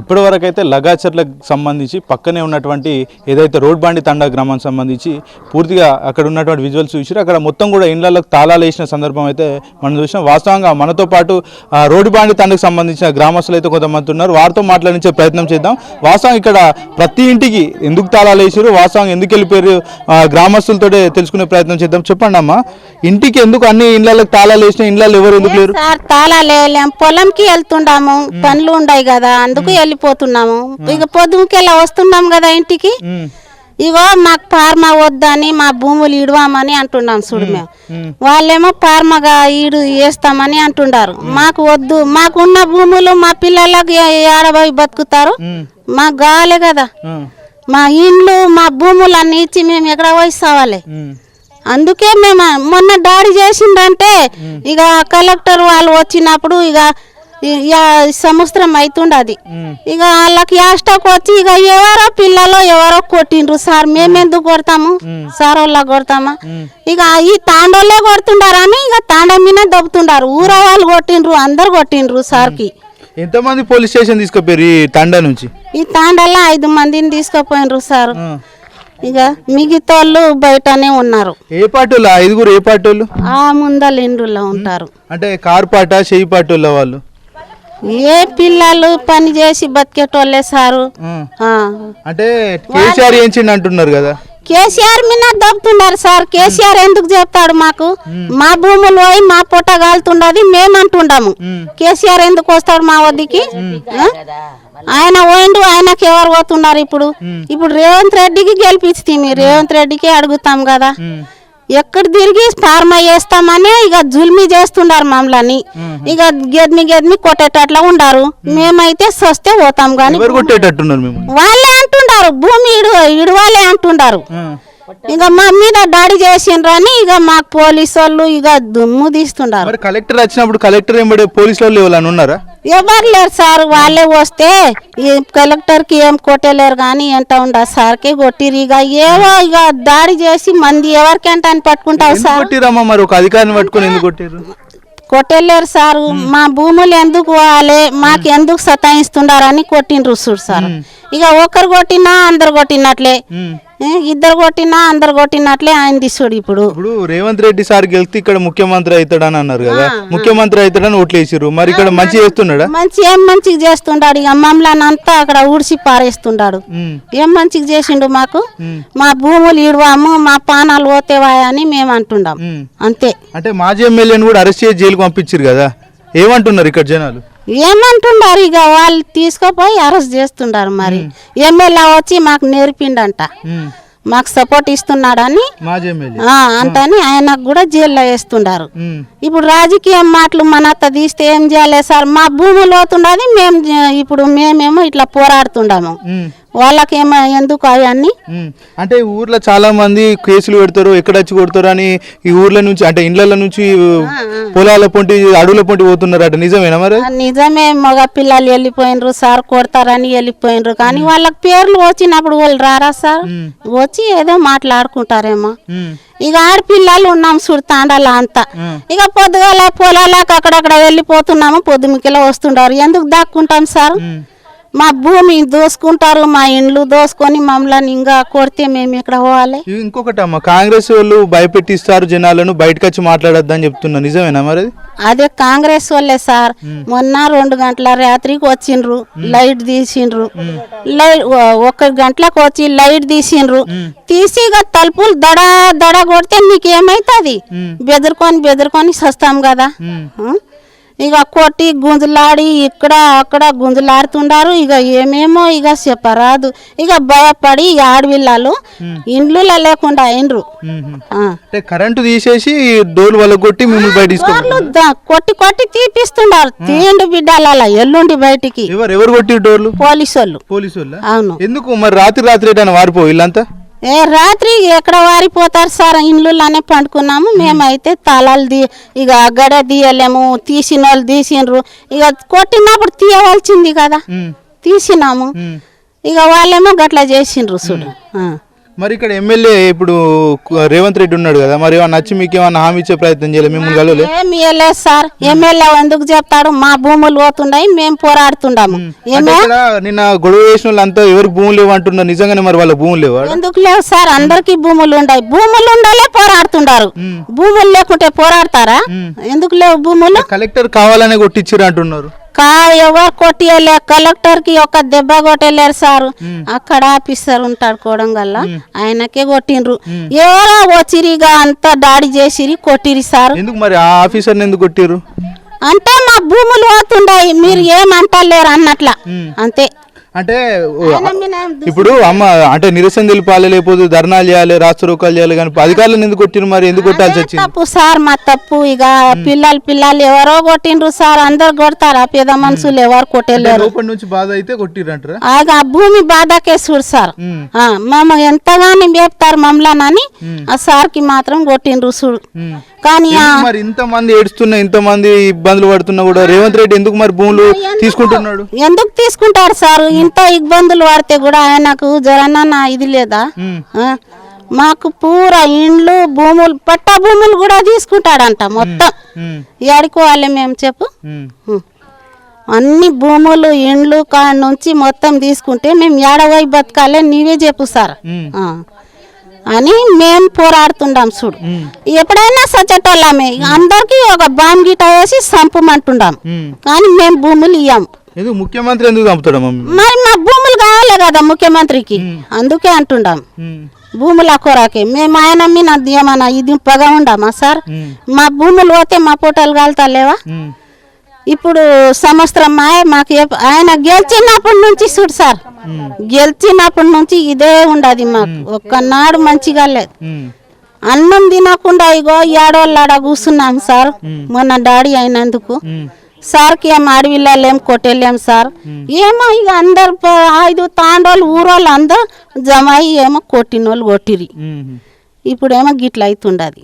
ఇప్పటి వరకు అయితే లగాచర్లకు సంబంధించి పక్కనే ఉన్నటువంటి ఏదైతే రోడ్ బాండి తండా గ్రామానికి సంబంధించి పూర్తిగా అక్కడ ఉన్నటువంటి విజువల్స్ చూసి అక్కడ మొత్తం కూడా ఇళ్లకు తాళాలు వేసిన సందర్భం అయితే మనం చూసినాం. వాస్తవంగా మనతో పాటు రోడ్డు బాండి తండకు సంబంధించిన గ్రామస్తులు అయితే కొంతమంది ఉన్నారు, వారితో మాట్లాడించే ప్రయత్నం చేద్దాం. వాస్తవం ఇక్కడ ప్రతి ఇంటికి ఎందుకు తాళాలు వేసారు, వాస్తవం ఎందుకు వెళ్ళిపోయారు గ్రామస్తులతో తెలుసుకునే ప్రయత్నం చేద్దాం. చెప్పండి అమ్మా, ఇంటికి ఎందుకు అన్ని ఇళ్లకు తాళాలు వేసిన, ఇళ్లలో ఎవరు ఎందుకు లేరు? తాళాలు వేయలేం, పొలంకి వెళ్తుండాము, పనులు ఉన్నాయి కదా అందుకు వెళ్ళిపోతున్నాము. ఇక పొద్దుకెళ్ళ వస్తున్నాం కదా ఇంటికి. ఇగో మాకు పార్మా వద్దని మా భూములు ఇడవామని అంటున్నాం చూడు. మేము వాళ్ళేమో పార్మగా ఈడు వేస్తామని అంటున్నారు. మాకు వద్దు, మాకున్న భూములు మా పిల్లలకు ఏడబోయి బతుకుతారు, మాకు కావాలి కదా. మా ఇండ్లు మా భూములు అన్ని ఇచ్చి మేము ఎక్కడ పోయి సావాలి. అందుకే మేము మొన్న దాడి చేసిందంటే ఇక కలెక్టర్ వాళ్ళు వచ్చినప్పుడు ఇక సంవత్సరం అవుతుండది. ఇక వాళ్ళకి యాస్టకు వచ్చి ఇక ఎవరో పిల్లలు ఎవరో కొట్టిండ్రు సార్, మేమెందుకు కొడతాము సార్, వాళ్ళ కొడతామా? ఇక ఈ తాండోళ్ళే కొడుతుండారని ఇక తాండ మీద దొబ్బుతుండారు. ఊర వాళ్ళు కొట్టిండ్రు, అందరు కొట్టిండ్రు సార్కి. ఎంతమంది పోలీస్ స్టేషన్ తీసుకుపోయారు ఈ తాండా నుంచి? ఈ తాండాలో 5 మందిని తీసుకుపోయినరు సార్. ఇక మిగతాళ్ళు బయటనే ఉన్నారు. ఏ పార్టీలు 5గురు? ఏ పార్టీలు? ఆ ముందల ఇండ్రులో ఉంటారు. అంటే కారు పాట చెయ్యి పార్టీల వాళ్ళు? ఏ పిల్లలు పని చేసి బతికేటోళ్ళే సారు. అంటే కేసీఆర్ ఏంచిండి అంటున్నారు కదా. కేసీఆర్ మీద దొబ్బుతున్నారు సార్. కేసీఆర్ ఎందుకు చెప్తాడు మాకు? మా భూములు పోయి మా పొట్ట కాలుతుండది మేమంటుండము. కేసీఆర్ ఎందుకు వస్తాడు మా వద్దకి? ఆయన పోయిండు, ఆయనకి ఎవరు పోతున్నారు ఇప్పుడు? ఇప్పుడు రేవంత్ రెడ్డికి గెలిపిస్తే రేవంత్ రెడ్డికి అడుగుతాం కదా. ఎక్కడ తిరిగి ఫార్మా చేస్తామని ఇక జుల్మి చేస్తున్నారు మమ్మల్ని. ఇక గెద్మి కొట్టేటట్లా ఉండారు. మేమైతే సస్తే పోతాం గాని వాళ్ళే అంటుండారు, భూమి ఇడవాలే అంటుండారు. ఇక మా మీద దాడి చేసిండ్రని ఇక మాకు పోలీసు వాళ్ళు ఇక దుమ్ము తీస్తుండారు. కలెక్టర్ వచ్చినప్పుడు కలెక్టర్ ఏం పోలీసు వాళ్ళు ఎవరైనా ఉన్నారా? ఎవరు లేరు సార్. వాళ్ళే వస్తే కలెక్టర్ కి ఏం కొట్టలేరు కానీ ఎంత ఉండ సార్కి కొట్టిరు. ఇక ఏవో ఇక దాడి చేసి మంది ఎవరికంట అని పట్టుకుంటావు సార్. మరి ఒక అధికారిని పట్టుకుని ఎందుకు కొట్టిరు? కొట్టలేరు సార్. మా భూములు ఎందుకు పోవాలి, మాకు ఎందుకు సతాయిస్తుండారని కొట్టిండ్రు చూడు సార్. ఇక ఒకరు కొట్టినా అందరు కొట్టినట్లే, ఇద్దరు కొట్టినా అందరు కొట్టినట్లే ఆయన తీసుడు. ఇప్పుడు రేవంత్ రెడ్డి సార్ గెలిస్తే ఇక్కడ ముఖ్యమంత్రి అవుతాడని అన్నారు కదా, ముఖ్యమంత్రి అవుతాడని ఓట్లు వేసారు. మరి ఇక్కడ మంచి చేస్తున్నాడా? ఏం మంచిగా చేస్తుండాడు? ఇక మమ్మల్ని అంతా అక్కడ ఊడ్చి పారేస్తుండాడు. ఏం మంచిగా చేసిండు మాకు? మా భూములు ఇడవాము, మా పానాలు పోతేవా అని మేము అంటుండాం అంతే. అంటే మాజీ ఎమ్మెల్యేని కూడా అరెస్ట్ చేసి జైలుకు పంపించారు కదా, ఏమంటున్నారు ఇక్కడ జనాలు? ఏమంటున్నారు? ఇక వాళ్ళు తీసుకుపోయి అరెస్ట్ చేస్తుండారు. మరి ఎమ్మెల్యే వచ్చి మాకు నేర్పిండంట, మాకు సపోర్ట్ ఇస్తున్నాడని అంటని ఆయనకు కూడా జైల్లో వేస్తుండారు. ఇప్పుడు రాజకీయం మాటలు మనత్త తీస్తే ఏం చేయాలి సార్? మా భూములు అవుతుండది, మేము ఇప్పుడు మేమేమో ఇట్లా పోరాడుతుండాము. వాళ్ళకేమో ఎందుకు అవన్నీ? అంటే ఊర్లో చాలా మంది కేసులు పెడతారు, ఎక్కడ వచ్చి కొడతారు అని ఈ ఊర్ల నుంచి అంటే ఇండ్ల నుంచి పొలాల పొంటి అడవుల పొంటి పోతున్నారట, నిజమేనా? మరి నిజమే. మగ పిల్లలు వెళ్ళిపోయినరు సార్, కొడతారని వెళ్ళిపోయినరు. కానీ వాళ్ళకి పేర్లు వచ్చినప్పుడు వాళ్ళు రారా సార్? వచ్చి ఏదో మాట్లాడుకుంటారేమో. ఇక ఆడపిల్లలు ఉన్నాం చూడు తాండాల అంతా. ఇక పొద్దుగాల పొలాలకు అక్కడక్కడ వెళ్ళిపోతున్నాము, పొద్దుమికలో వస్తుంటారు. ఎందుకు దాక్కుంటాం సార్? మా భూమి దోసుకుంటారు, మా ఇండ్లు దోసుకొని మమ్మల్ని ఇంకా కొడితే మేము ఎక్కడ పోవాలి? ఇంకొకటి అమ్మ, కాంగ్రెస్ వాళ్ళు భయపెట్టిస్తారు జనాలను, బయటకు వచ్చి మాట్లాడొద్దని చెప్తున్నా, నిజమేనా? మరి అదే కాంగ్రెస్ వాళ్ళే సార్. మొన్న 2 గంటల రాత్రికి వచ్చిండ్రు, లైట్ తీసిండ్రు. 1 గంటలకు వచ్చి లైట్ తీసిండ్రు. తీసి ఇక తలుపులు దడ కొడితే నీకు ఏమైతుంది? బెదరుకొని సస్తాం కదా. ఇక కొట్టి గుంజులాడి ఇక్కడ అక్కడ గుంజులాడుతుండారు. ఇక ఏమేమో ఇక చెప్పరాదు. ఇక భయపడి ఆడపిల్లలు ఇండ్లు లేకుండా అయినరు. కరెంటు తీసేసి డోర్లు వల్ల కొట్టి కొట్టి కొట్టి తీపిస్తుండారు. తీయండి బిడ్డల ఎల్లుండి బయటికి. ఎవరు కొట్టి డోర్లు? పోలీసు వాళ్ళు. అవును. ఎందుకు మరి రాత్రి వారిపో ఇల్లంతా? రాత్రి ఎక్కడ వారిపోతారు సార్? ఇండ్లులోనే పండుకున్నాము. మేమైతే తాళాలు ఇక గడ తీయలేము, తీసిన వాళ్ళు తీసిండ్రు. ఇక కొట్టినప్పుడు తీయవలసింది కదా, తీసినాము. ఇక వాళ్ళేమో గట్లా చేసిండ్రు చూడు. మరి ఇక్కడ ఎమ్మెల్యే ఇప్పుడు రేవంత్ రెడ్డి ఉన్నాడు కదా, మరి ఏమన్నా నచ్చి మీకు ఏమన్నా హామీ ఇచ్చే ప్రయత్నం చేయలేదు? మిమ్మల్ని కలవలే? ఏమి ఇవ్వలేదు సార్. ఎమ్మెల్యే ఎందుకు చెప్తాడు? మా భూములు పోతున్నాయి, మేము పోరాడుతున్నాము. నిన్న గొడవ చేసిన వాళ్ళు అంతా ఎవరికి భూములు లేవు అంటున్నారు, నిజంగానే మరి వాళ్ళ భూములు లేవా? ఎందుకు లేవు సార్? అందరికి భూములు ఉన్నాయి. భూములు ఉండాలే పోరాడుతున్నారు. భూములు లేకుంటే పోరాడతారా? ఎందుకు లేవు భూములు? కలెక్టర్ కావాలనే కొట్టించారు అంటున్నారు. ఎవరు కొట్టియలే, కలెక్టర్ కి ఒక దెబ్బ కొట్టలేరు సార్. అక్కడ ఆఫీసర్ ఉంటాడు కోడంగల్లా, ఆయనకే కొట్టిండ్రు. ఎవరో వచ్చిరిగా అంతా దాడి చేసిరి, కొట్టిరి సార్. ఎందుకు మరి ఆ ఆఫీసర్ని ఎందుకు కొట్టిరు? అంటే మా భూములు పోతుండాయి, మీరు ఏమంటలేరు అన్నట్ల అంతే. అంటే ఇప్పుడు అమ్మ అంటే నిరసన తెలిపాలి, లేకపోతే ధర్నాలు చేయాలి, రాష్ట్రోకాలు చేయాలి, కానీ అధికారులను ఎందుకు కొట్టిరు? మరి ఎందుకు కొట్టాల్సి వచ్చింది? తప్పు సార్, మా తప్పు. ఇక పిల్లలు ఎవరో కొట్టిండ్రు సార్. అందరు కొడతారా? పేద మనుషులు ఎవరు కొట్టలేరు. లోపల నుంచి బాధ అయితే కొట్టిరు అంటారా? ఆ భూమి బాధకే చూడు సార్. మమ్మ ఎంతగాని మేపుతారు మమ్మల్ని, ఆ సార్ కి మాత్రం కొట్టిండ్రు చూడు. కానీ మరి ఇంతమంది ఏడుస్తున్నా, ఇంతమంది ఇబ్బందులు పడుతున్నా కూడా రేవంత్ రెడ్డి ఎందుకు మరి భూములు తీసుకుంటున్నాడు? ఎందుకు తీసుకుంటాడు సార్? ఇంత ఇబ్బందులు పడితే కూడా ఆయనకు జరన్నా ఇది లేదా? మాకు పూరా ఇండ్లు భూములు పట్టా భూములు కూడా తీసుకుంటాడంట మొత్తం. ఏడుకోవాలి మేము చెప్పు? అన్ని భూములు ఇండ్లు కాడ నుంచి మొత్తం తీసుకుంటే మేము ఏడవై బతకాలే, నీవే చెప్పు సార్ అని మేము పోరాడుతుండాం చూడు. ఎప్పుడైనా సచ్చటోళ్ళమే, అందరికి ఒక బాంబు గిట వేసి చంపమంటుండాం, కానీ మేము భూములు ఇయ్యాము. ముఖ్యమంత్రి ఎందుకు చంపుతాడు? మరి మా భూములు కావాలి కదా ముఖ్యమంత్రికి, అందుకే అంటుండాం. భూముల కొరకే మేము ఆయన మీద ఏమన్నా ఇది పగా ఉండామా సార్? మా భూములు పోతే మా పొట్టలు కాలుతా లేవా? ఇప్పుడు సంవత్సరం మాకు ఆయన గెలిచినప్పటి నుంచి చూడు సార్, గెలిచినప్పటి నుంచి ఇదే ఉండదు మాకు. ఒక్కనాడు మంచిగా లేదు. అన్నం తినకుండా ఇగో ఏడోళ్ళాడ కూర్చున్నాం సార్. మొన్న డాడీ అయినందుకు సార్కి ఏం అడవిలో ఏం కొట్టలేం సార్. ఏమో ఇక అందరు 5 తాండోళ్ళు ఊరోళ్ళు అందరు జమ అయ్యి ఏమో కొట్టినోళ్ళు కొట్టిరి. ఇప్పుడేమో గిట్ల అవుతుండది.